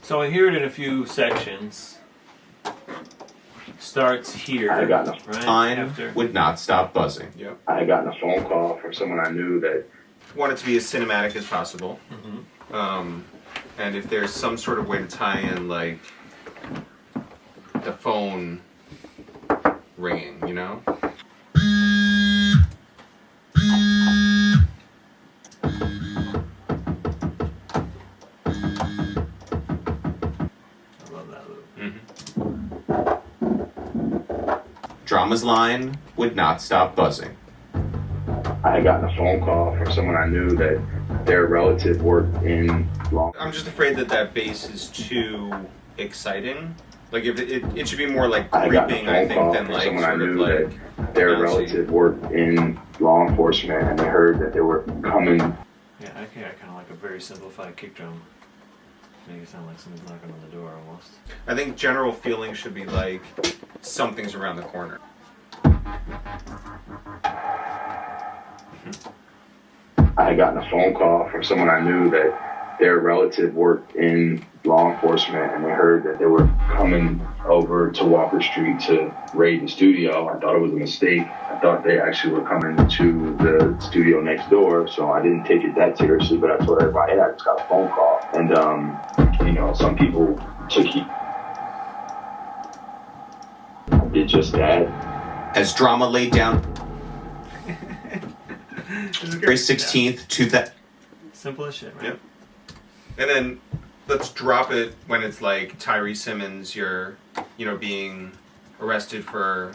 So I hear it in a few sections. Starts here. I got no right? Time After. would not stop buzzing. Yep. I had gotten a phone call from someone I knew that Want it to be as cinematic as possible. Mm-hmm. And if there's some sort of way to tie in, like, the phone ringing, you know? I love that loop. Drama's line would not stop buzzing. I had gotten a phone call from someone I knew that their relative worked in law. I'm just afraid that that bass is too exciting. Like, if it should be more like I had gotten creeping, a I phone think, call than from like someone I sort of knew like. that their bouncy. relative worked in law enforcement, and they heard that they were coming. Yeah, I kind of like a very simplified kick drum. Make it sound like someone's knocking on the door almost. I think general feeling should be like something's around the corner. I had gotten a phone call from someone I knew that their relative worked in law enforcement, and they heard that they were coming over to Walker Street to raid the studio. I thought it was a mistake. I thought they actually were coming to the studio next door, so I didn't take it that seriously, but I told everybody, hey, I just got a phone call. And, you know, some people took it. I did just that. As Drama laid down February 16th, 2000. Simple as shit, right? Yep. And then let's drop it when it's like Tyree Simmons, you're, being arrested for,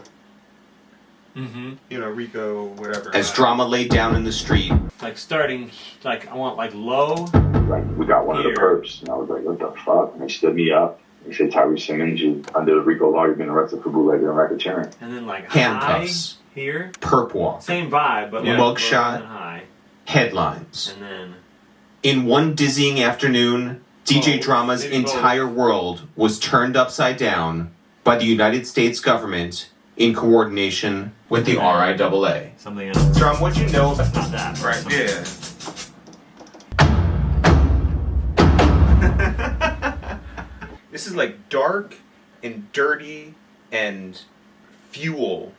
RICO, whatever. As Drama laid down in the street. Like starting, like I want like low. Like, we got one of the perps, and I was like, what the fuck? And they stood me up. They said, Tyree Simmons, you under the RICO law, you've been arrested for bootlegging and racketeering. And then like Handcuffs. high here. Perp walk. Same vibe, but Yeah. like Mugshot. low and high. Headlines. And then In one dizzying afternoon, DJ Drama's maybe entire world was turned upside down by the United States government in coordination with the RIAA. something else. Drum, what'd you know about Not that. Right, Something yeah. This is like dark and dirty and fuel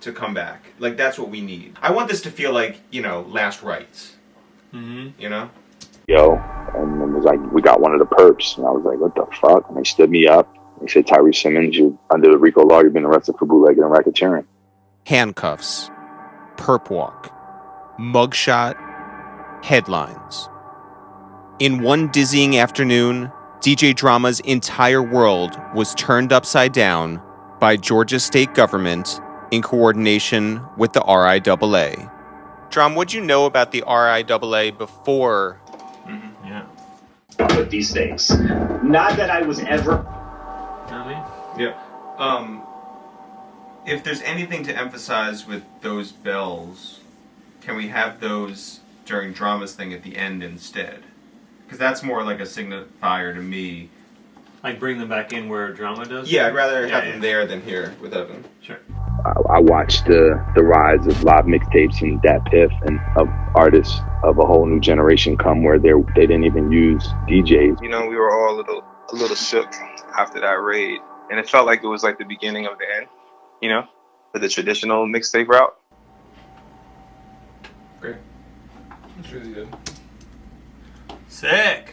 to come back. Like, that's what we need. I want this to feel like, Last Rites. You know? Yo, and it was like, we got one of the perps, and I was like, what the fuck? And they stood me up. They said, Tyree Simmons, you under the RICO law, you've been arrested for bootlegging and racketeering. Handcuffs. Perp walk. Mugshot. Headlines. In one dizzying afternoon, DJ Drama's entire world was turned upside down by Georgia state government in coordination with the RIAA. Drum, what'd you know about the RIAA before? Yeah. With these things. Not that I was ever. You know what I mean? Yeah. If there's anything to emphasize with those bells, can we have those during Drama's thing at the end instead? Because that's more like a signifier to me. Like bring them back in where drama does. Yeah, I'd rather have Yeah. them there than here with Evan. Sure. I watched the rise of live mixtapes and Dat Piff and of artists of a whole new generation come where they didn't even use DJs. We were all a little shook after that raid, and it felt like it was like the beginning of the end, for the traditional mixtape route. Great. That's really good. Sick.